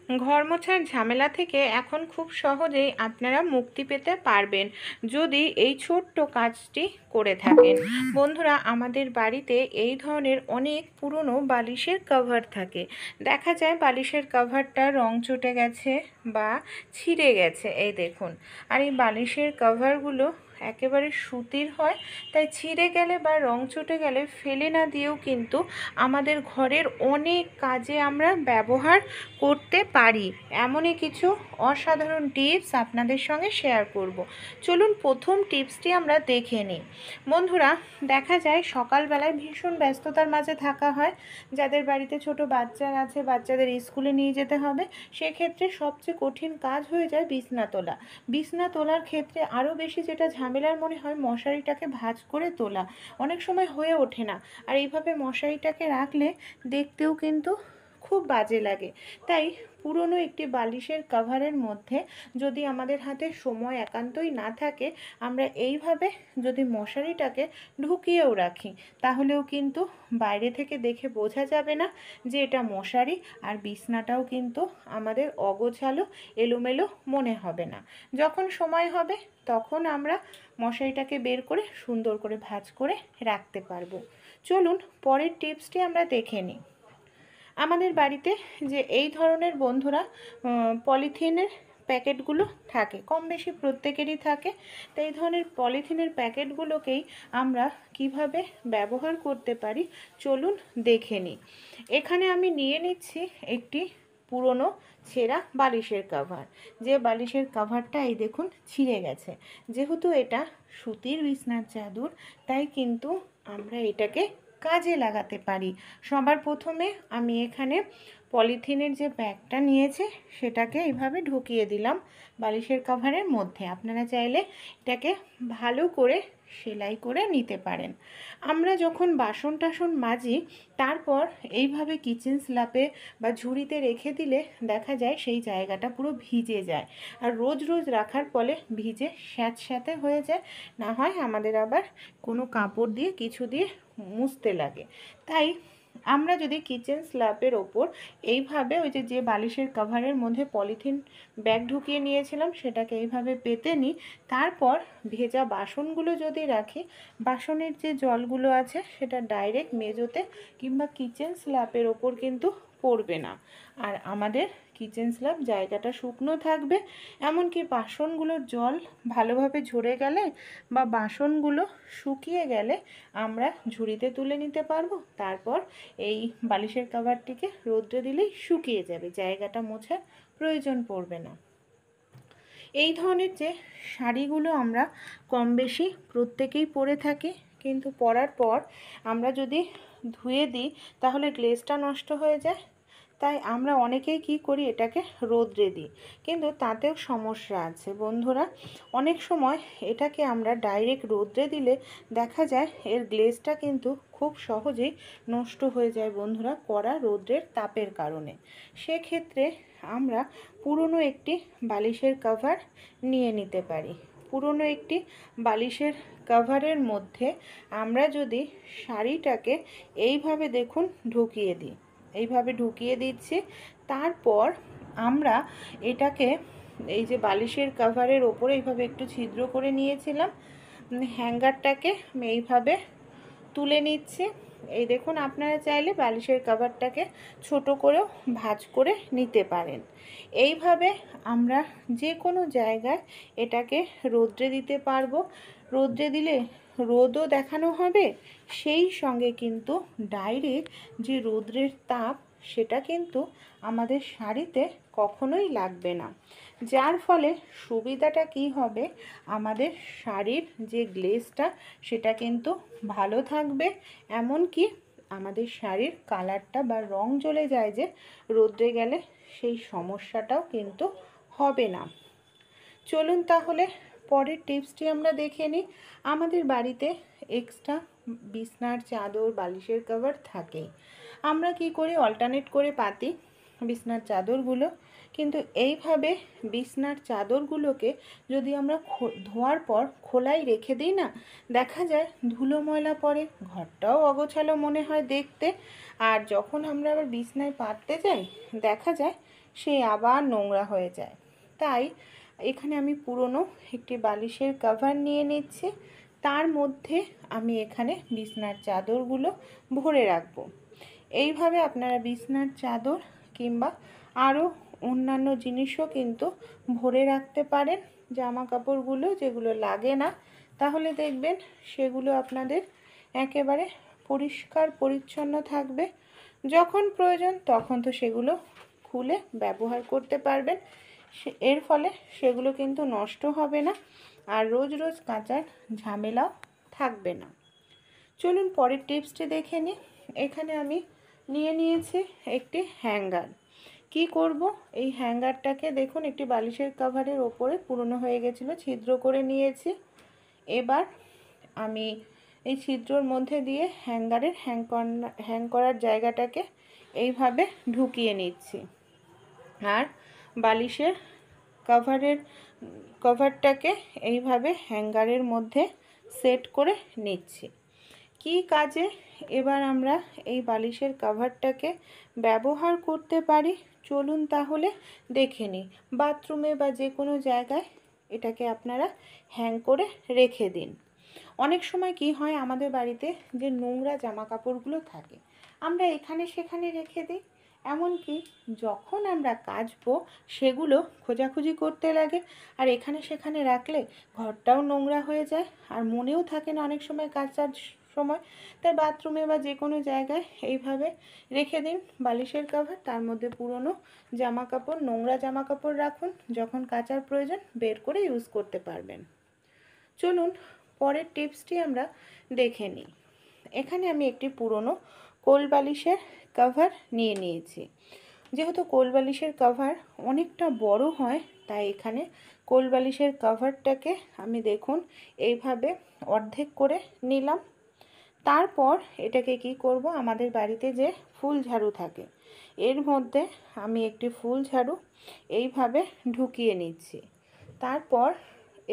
ঘর মোছার ঝামেলা থেকে এখন খুব সহজেই আপনারা মুক্তি পেতে পারবেন যদি এই ছোট্ট কাজটি করে থাকেন। বন্ধুরা, আমাদের বাড়িতে এই ধরনের অনেক পুরনো বালিশের কভার থাকে। দেখা যায় বালিশের কভারটা রং চটে গেছে বা ছিঁড়ে গেছে, এই দেখুন। আর এই বালিশের কভারগুলো একেবারে সুতির হয়, তাই ছিঁড়ে গেলে বা রং চটে গেলে ফেলে না দিয়েও কিন্তু আমাদের ঘরের অনেক কাজে আমরা ব্যবহার করতে পারি। এমনই কিছু অসাধারণ টিপস আপনাদের সঙ্গে শেয়ার করব। চলুন প্রথম টিপসটি আমরা দেখে নিই। বন্ধুরা, দেখা যায় সকালবেলায় ভীষণ ব্যস্ততার মাঝে থাকা হয়। যাদের বাড়িতে ছোট বাচ্চা আছে, বাচ্চাদের স্কুলে নিয়ে যেতে হবে, সেক্ষেত্রে সবচেয়ে কঠিন কাজ হয়ে যায় বিছনা তোলা। বিছনা তোলার ক্ষেত্রে আরও বেশি যেটা ঝামেলার মনে হয়, মশারিটাকে ভাঁজ করে তোলা অনেক সময় হয়ে ওঠে না। আর এইভাবে মশারিটাকে রাখলে দেখতেও কিন্তু খুব বাজে লাগে। তাই পুরনো একটি বালিশের কভারের মধ্যে যদি আমাদের হাতে সময় একান্তই না থাকে, আমরা এইভাবে যদি মশারিটাকে ঢুকিয়েও রাখি, তাহলেও কিন্তু বাইরে থেকে দেখে বোঝা যাবে না যে এটা মশারি, আর বিছনাটাও কিন্তু আমাদের অগোছালো এলোমেলো মনে হবে না। যখন সময় হবে তখন আমরা মশারিটাকে বের করে সুন্দর করে ভাঁজ করে রাখতে পারবো। চলুন পরের টিপসটি আমরা দেখে নিই। আমাদের বাড়িতে যে এই ধরনের বন্ধুরা পলিথিনের প্যাকেটগুলো থাকে, কম বেশি প্রত্যেকেরই থাকে। তো এই ধরনের পলিথিনের প্যাকেটগুলোকেই আমরা কিভাবে ব্যবহার করতে পারি চলুন দেখে নিই। এখানে আমি নিয়ে নিচ্ছি একটি পুরনো ছেঁড়া বালিশের কভার। যে বালিশের কভারটা এই দেখুন ছিঁড়ে গেছে। যেহেতু এটা সুতির বিছনার চাদর, তাই কিন্তু আমরা এটাকে কাজে লাগাতে পারি। সবার প্রথমে আমি এখানে পলিথিনের যে ব্যাগটা নিয়েছে সেটাকে এইভাবে ঢুকিয়ে দিলাম বালিশের কভারের মধ্যে। আপনারা চাইলে এটাকে ভালো করে সেলাই করে নিতে পারেন। আমরা যখন বাসন টাসন মাজি, তারপর এইভাবে কিচেন স্ল্যাপে বা ঝুড়িতে রেখে দিলে দেখা যায় সেই জায়গাটা পুরো ভিজে যায়। আর রোজ রোজ রাখার ফলে ভিজে স্যাঁতস্যাঁতে হয়ে যায়, না হয় আমাদের আবার কোনো কাপড় দিয়ে কিছু দিয়ে মুছতে লাগে। তাই আমরা যদি কিচেন স্ল্যাবের ওপর এইভাবে ওই যে বালিশের কভারের মধ্যে পলিথিন ব্যাগ ঢুকিয়ে নিয়েছিলাম সেটাকে এইভাবে পেতে নিই, তারপর ভেজা বাসনগুলো যদি রাখি, বাসনের যে জলগুলো আছে সেটা ডাইরেক্ট মেজোতে কিংবা কিচেন স্ল্যাবের ওপর কিন্তু পড়বে না। আর আমাদের কিচেন স্ল্যাব জায়গাটা শুকনো থাকবে। এমনকি বাসনগুলোর জল ভালোভাবে ঝরে গেলে বা বাসনগুলো শুকিয়ে গেলে আমরা ঝুড়িতে তুলে নিতে পারবো। তারপর এই বালিশের কভারটিকে রোদ্রে দিলেই শুকিয়ে যাবে, জায়গাটা মোছার প্রয়োজন পড়বে না। এই ধরনের যে শাড়িগুলো আমরা কম বেশি প্রত্যেকেই পরে থাকি, কিন্তু পরার পর আমরা যদি ধুয়ে দিই তাহলে গ্লেজটা নষ্ট হয়ে যায়। তাই আমরা অনেকেই কি করি, এটাকে রোদ্রে দিই, কিন্তু তাতেও সমস্যা আছে বন্ধুরা। অনেক সময় এটাকে আমরা ডাইরেক্ট রোদ্রে দিলে দেখা যায় এর গ্লেজটা কিন্তু খুব সহজেই নষ্ট হয়ে যায় বন্ধুরা, কড়া রোদ্রের তাপের কারণে। সেক্ষেত্রে আমরা পুরনো একটি বালিশের কভার নিয়ে নিতে পারি। পুরনো একটি বালিশের কভারের মধ্যে আমরা যদি শাড়িটাকে এইভাবে দেখুন ঢুকিয়ে দিই, এইভাবে ঢুকিয়ে দিচ্ছি, তারপর আমরা এটাকে এই যে বালিশের কভারের ওপরে এইভাবে একটু ছিদ্র করে নিয়েছিলাম, হ্যাঙ্গারটাকে এইভাবে তুলে নিচ্ছি। এই দেখুন, আপনারা চাইলে বালিশের কভারটাকে ছোট করেও ভাঁজ করে নিতে পারেন। এইভাবে আমরা যে কোনো জায়গায় এটাকে রোদ্রে দিতে পারবো। রোদ্রে দিলে রোদও দেখানো হবে, সেই সঙ্গে কিন্তু ডাইরেক্ট যে রোদ্রের তাপ সেটা কিন্তু আমাদের শাড়িতে কখনোই লাগবে না। যার ফলে সুবিধাটা কি হবে, আমাদের শাড়ির যে গ্লেজটা সেটা কিন্তু ভালো থাকবে। এমনকি আমাদের শাড়ির কালারটা বা রং জ্বলে যায় যে রোদ্রে গেলে, সেই সমস্যাটাও কিন্তু হবে না। চলুন তাহলে পরের টিপসটি আমরা দেখে নিই। আমাদের বাড়িতে এক্সট্রা বিছনার চাদর বালিশের কভার থাকেই। আমরা কি করি, অল্টারনেট করে পাতি বিছনার চাদরগুলো, কিন্তু এইভাবে বিছনার চাদরগুলোকে যদি আমরা ধোয়ার পর খোলাই রেখে দিই না, দেখা যায় ধুলো ময়লা পড়ে, ঘরটাও অগোছালো মনে হয় দেখতে। আর যখন আমরা আবার বিছনায় পাততে যাই দেখা যায় সে আবার নোংরা হয়ে যায়। তাই এখানে আমি পুরনো একটি বালিশের কভার নিয়ে নিচ্ছি, তার মধ্যে আমি এখানে বিছনার চাদরগুলো ভরে রাখবো। এইভাবে আপনারা বিছনার চাদর কিংবা আরও অন্যান্য জিনিসও কিন্তু ভরে রাখতে পারেন, জামা কাপড়গুলো যেগুলো লাগে না, তাহলে দেখবেন সেগুলো আপনাদের একেবারে পরিষ্কার পরিচ্ছন্ন থাকবে। যখন প্রয়োজন তখন তো সেগুলো খুলে ব্যবহার করতে পারবেন, এর ফলে সেগুলো কিন্তু নষ্ট হবে না, আর রোজ রোজ কাচার ঝামেলাও থাকবে না। চলুন পরের টিপসটি দেখে নিই। এখানে আমি নিয়ে নিয়েছি একটি হ্যাঙ্গার। কি করব, এই হ্যাঙ্গারটাকে দেখুন একটি বালিশের কভারের ওপরে পুরনো হয়ে গেছিলো, ছিদ্র করে নিয়েছি। এবার আমি এই ছিদ্রর মধ্যে দিয়ে হ্যাঙ্গারের হ্যাং করার জায়গাটাকে এইভাবে ঢুকিয়ে নিচ্ছি, আর বালিশের কভারটাকে এইভাবে হ্যাঙ্গারের মধ্যে সেট করে নিচ্ছি। কি কাজে এবার আমরা এই বালিশের কভারটাকে ব্যবহার করতে পারি চলুন তাহলে দেখে নিই। বাথরুমে বা যে কোনো জায়গায় এটাকে আপনারা হ্যাং করে রেখে দিন। অনেক সময় কি হয়, আমাদের বাড়িতে যে নোংরা জামা কাপড়গুলো থাকে আমরা এখানে সেখানে রেখে দিই, এমনকি যখন আমরা কাচবো সেগুলো খোঁজাখুঁজি করতে লাগে, আর এখানে সেখানে রাখলে ঘরটাও নোংরা হয়ে যায়, আর মনেও থাকে না অনেক সময় কাচার সময়। তাই বাথরুমে বা যে কোনো জায়গায় এইভাবে রেখে দিন বালিশের কভার, তার মধ্যে পুরনো জামা কাপড়, নোংরা জামা কাপড় রাখুন, যখন কাচার প্রয়োজন বের করে ইউজ করতে পারবেন। চলুন পরের টিপসটি আমরা দেখে নিই। এখানে আমি একটি পুরনো কোল বালিশের কভার নিয়ে নিয়েছি। যেহেতু কোল বালিশের কভার অনেকটা বড় হয়, তাই এখানে কোল বালিশের কভারটাকে আমি দেখুন এইভাবে অর্ধেক করে নিলাম। তারপর এটাকে কি করব, আমাদের বাড়িতে যে ফুল ঝাড়ু থাকে এর মধ্যে আমি একটি ফুল ঝাড়ু এইভাবে ঢুকিয়ে নিচ্ছি। তারপর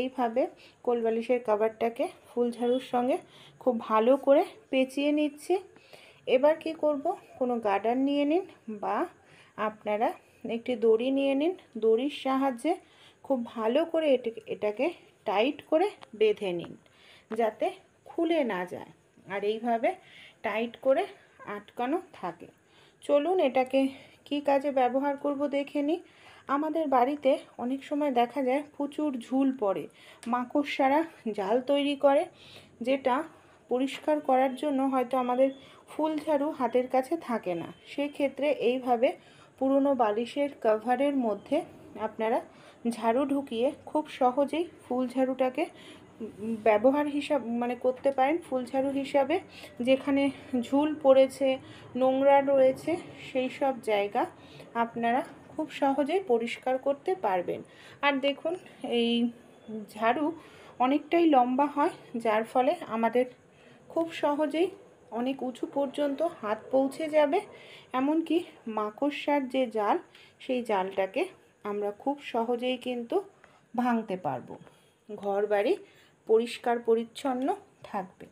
এইভাবে কোল বালিশের কভারটাকে ফুল ঝাড়ুর সঙ্গে খুব ভালো করে পেঁচিয়ে নিচ্ছি। এবার কি করব, কোনো গার্ডার নিয়ে নিন বা আপনারা একটি দড়ি নিয়ে নিন, দড়ির সাহায্যে খুব ভালো করে এটাকে টাইট করে বেঁধে নিন যাতে খুলে না যায়, আর এইভাবে টাইট করে আটকানো থাকে। চলুন এটাকে কি কাজে ব্যবহার করব দেখে নিই। আমাদের বাড়িতে অনেক সময় দেখা যায় প্রচুর ঝুল পড়ে, মাকড়সারা জাল তৈরি করে, যেটা পরিষ্কার করার জন্য হয়তো আমাদের ফুল ঝাড়ু হাতের কাছে থাকে না। সেক্ষেত্রে এইভাবে পুরনো বালিশের কভারের মধ্যে আপনারা ঝাড়ু ঢুকিয়ে খুব সহজেই ফুল ঝাড়ুটাকে ব্যবহার করতে পারেন ফুল ঝাড়ু হিসাবে। যেখানে ঝুল পড়েছে, নোংরা রয়েছে, সেই সব জায়গা আপনারা খুব সহজেই পরিষ্কার করতে পারবেন। আর দেখুন এই ঝাড়ু অনেকটাই লম্বা হয়, যার ফলে আমাদের খুব সহজেই অনেক উঁচু পর্যন্ত হাত পৌঁছে যাবে। এমনকি মাকড়সার যে জাল, সেই জালটাকে আমরা খুব সহজেই কিন্তু ভাঙতে পারবো। ঘর বাড়ি পরিষ্কার পরিচ্ছন্ন থাকবে।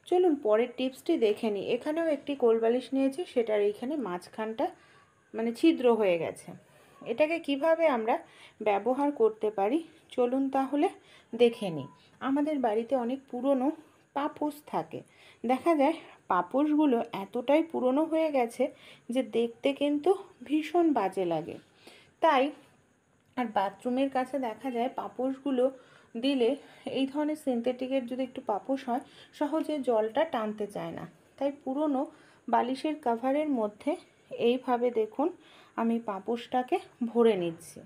চলুন পরের টিপসটি দেখে নিই। এখানেও একটি কোল বালিশ নিয়েছি, সেটার এইখানে মাঝখানটা ছিদ্র হয়ে গেছে। এটাকে কিভাবে আমরা ব্যবহার করতে পারি চলুন তাহলে দেখে নিই। আমাদের বাড়িতে অনেক পুরনো পাপোশ থাকে, দেখা যায় পাপোশগুলো এতটাই পুরনো হয়ে গেছে যে দেখতে কিন্তু ভীষণ বাজে লাগে। তাই আর বাথরুমের কাছে দেখা যায় পাপোশগুলো দিলে এই ধরনের সিনথেটিকের যদি একটু পাপোশ হয় সহজে জলটা টানতে চায় না। তাই পুরনো বালিশের কভারের মধ্যে এইভাবে দেখুন আমি পাপোশটাকে ভরে নিচ্ছি।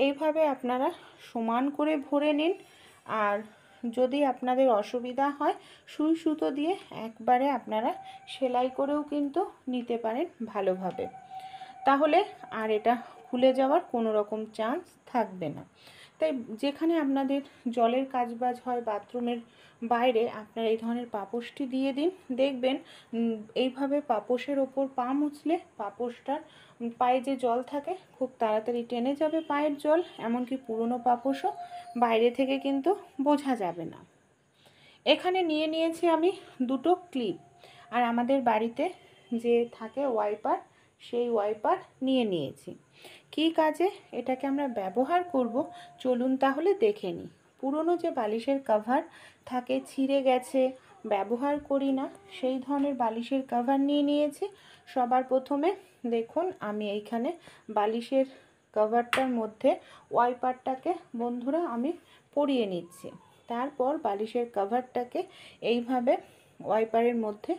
এইভাবে আপনারা সমান করে ভরে নিন, আর যদি আপনাদের অসুবিধা হয় সুই সুতো দিয়ে একবারে আপনারা সেলাই করেও কিন্তু নিতে পারেন ভালোভাবে, তাহলে আর এটা খুলে যাওয়ার কোনো রকম চান্স থাকবে না। তাই যেখানে আপনাদের জলের কাজবাজ হয় বাথরুমের বাইরে আপনারা এই ধরনের পাপোশটি দিয়ে দিন, দেখবেন এইভাবে পাপোশের ওপর পা মুছলে পাপোশটার পায়ে যে জল থাকে খুব তাড়াতাড়ি টেনে যাবে পায়ের জল, এমনকি পুরনো পাপোশও বাইরে থেকে কিন্তু বোঝা যাবে না। এখানে নিয়ে নিয়েছি আমি দুটো ক্লিপ, আর আমাদের বাড়িতে যে থাকে ওয়াইপার সেই ওয়াইপার নিয়ে নিয়েছি। কী কাজে এটাকে আমরা ব্যবহার করব চলুন তাহলে দেখে নিই। পুরনো যে বালিশের কভার থাকে, ছিঁড়ে গেছে, ব্যবহার করি না, সেই ধরনের বালিশের কভার নিয়ে নিয়েছি। সবার প্রথমে দেখুন আমি এইখানে বালিশের কভারটার মধ্যে ওয়াইপারটাকে বন্ধুরা আমি পরিয়ে নিচ্ছি। তারপর বালিশের কভারটাকে এইভাবে ওয়াইপারের মধ্যে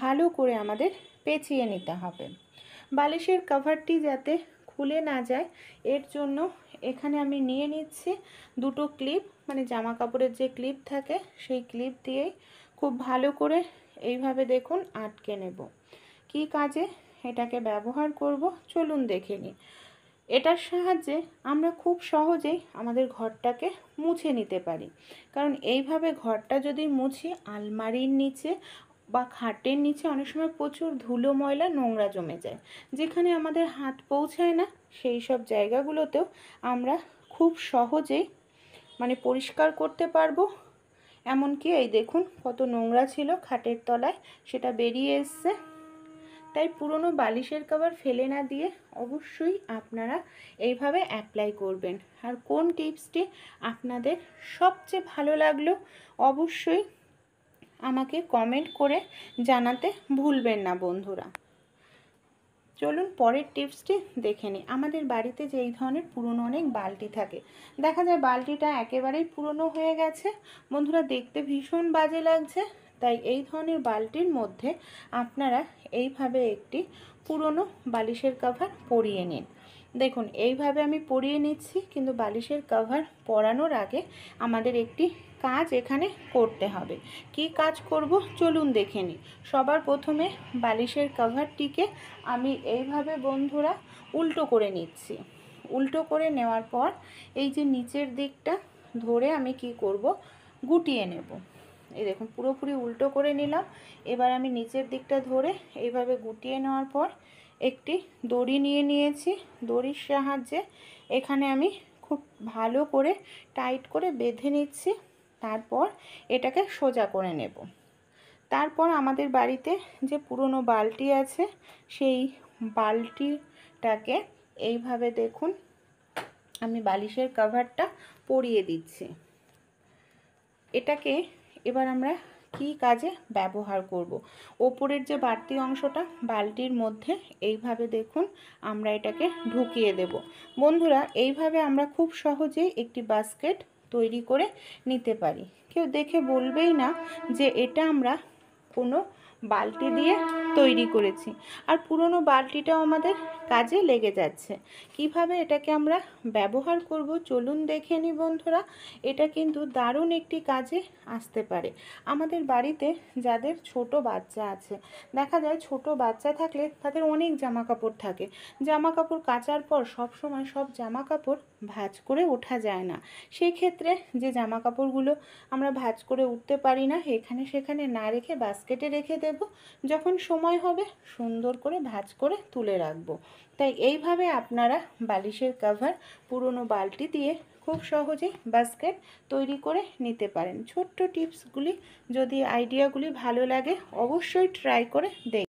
ভালো করে আমাদের পেঁচিয়ে নিতে হবে। বালিশের কভারটি যাতে খুলে না যায় এর জন্য এখানে আমি নিয়ে নিচ্ছি দুটো ক্লিপ, মানে জামা কাপড়ের যে ক্লিপ থাকে সেই ক্লিপ দিয়েই খুব ভালো করে এইভাবে দেখুন আটকে নেব। কী কাজে এটাকে ব্যবহার করব চলুন দেখে নিই। এটার সাহায্যে আমরা খুব সহজেই আমাদের ঘরটাকে মুছে নিতে পারি। কারণ এইভাবে ঘরটা যদি মুছি, আলমারির নিচে বা খাটের নিচে অনেক সময় প্রচুর ধুলো ময়লা নোংরা জমে যায়, যেখানে আমাদের হাত পৌঁছায় না, সেই সব জায়গাগুলোতেও আমরা খুব সহজেই মানে পরিষ্কার করতে পারবো। এমনকি এই দেখুন কত নোংরা ছিল খাটের তলায়, সেটা বেরিয়ে এসছে। তাই পুরনো বালিশের কভার ফেলে না দিয়ে অবশ্যই আপনারা এইভাবে অ্যাপ্লাই করবেন। আর কোন টিপসটি আপনাদের সবচেয়ে ভালো লাগলো অবশ্যই আমাকে কমেন্ট করে জানাতে ভুলবেন না বন্ধুরা। চলুন পরের টিপসটি দেখে নিই। আমাদের বাড়িতে যে এই ধরনের পুরনো অনেক বালতি থাকে, দেখা যায় বালতিটা একেবারেই পুরনো হয়ে গেছে বন্ধুরা, দেখতে ভীষণ বাজে লাগছে। তাই এই ধরনের বালতির মধ্যে আপনারা এইভাবে একটি পুরনো বালিশের কভার পরিয়ে নিন। দেখুন এইভাবে আমি পরিয়ে নিচ্ছি, কিন্তু বালিশের কভার পরানোর আগে আমাদের একটি কাজ এখানে করতে হবে। কি কাজ করব চলুন দেখে নিই। সবার প্রথমে বালিশের কভারটিকে আমি এইভাবে বন্ধুরা উল্টো করে নিচ্ছি। উল্টো করে নেওয়ার পর এই যে নিচের দিকটা ধরে আমি কি করব, গুটিয়ে নেব। এই দেখুন পুরোপুরি উল্টো করে নিলাম। এবার আমি নিচের দিকটা ধরে এইভাবে গুটিয়ে নেওয়ার পর একটি দড়ি নিয়ে নিয়েছি। দড়ির সাহায্যে এখানে আমি খুব ভালো করে টাইট করে বেঁধে নিচ্ছি। তারপর এটাকে সোজা করে নেব। তারপর আমাদের বাড়িতে যে পুরনো বালতি আছে সেই বালতিটাকে এইভাবে দেখুন আমি বালিশের কভারটা পরিয়ে দিচ্ছি। এটাকে এবার আমরা কি কাজে ব্যবহার করব, ওপরের যে বাড়তি অংশটা বালতির মধ্যে এইভাবে দেখুন আমরা এটাকে ঢুকিয়ে দেব। বন্ধুরা এইভাবে আমরা খুব সহজেই একটি বাস্কেট তৈরি করে নিতে পারি। কেউ দেখে বলবেই না যে এটা আমরা কোনো বালতি দিয়ে তৈরি করেছি। আর পুরনো বালতিটাও আমাদের কাজে লেগে যাচ্ছে। কিভাবে এটাকে আমরা ব্যবহার করব চলুন দেখে নিই বন্ধুরা। এটা কিন্তু দারুণ একটি কাজে আসতে পারে। আমাদের বাড়িতে যাদের ছোট বাচ্চা আছে, দেখা যায় ছোট বাচ্চা থাকলে তাদের অনেক জামা কাপড় থাকে। জামা কাপড় কাচার পর সব সময় সব জামা কাপড় ভাঁজ করে ওঠা যায় না। সেই ক্ষেত্রে যে জামা কাপড়গুলো আমরা ভাঁজ করে উঠতে পারি না, এখানে সেখানে না রেখে বাস্কেটে রেখে দেব। যখন সময় হবে সুন্দর করে ভাঁজ করে তুলে রাখবো। তাই এইভাবে আপনারা বালিশের কভার পুরনো বালতি দিয়ে খুব সহজেই বাস্কেট তৈরি করে নিতে পারেন। ছোট্ট টিপসগুলি যদি আইডিয়াগুলি ভালো লাগে অবশ্যই ট্রাই করে দেখুন।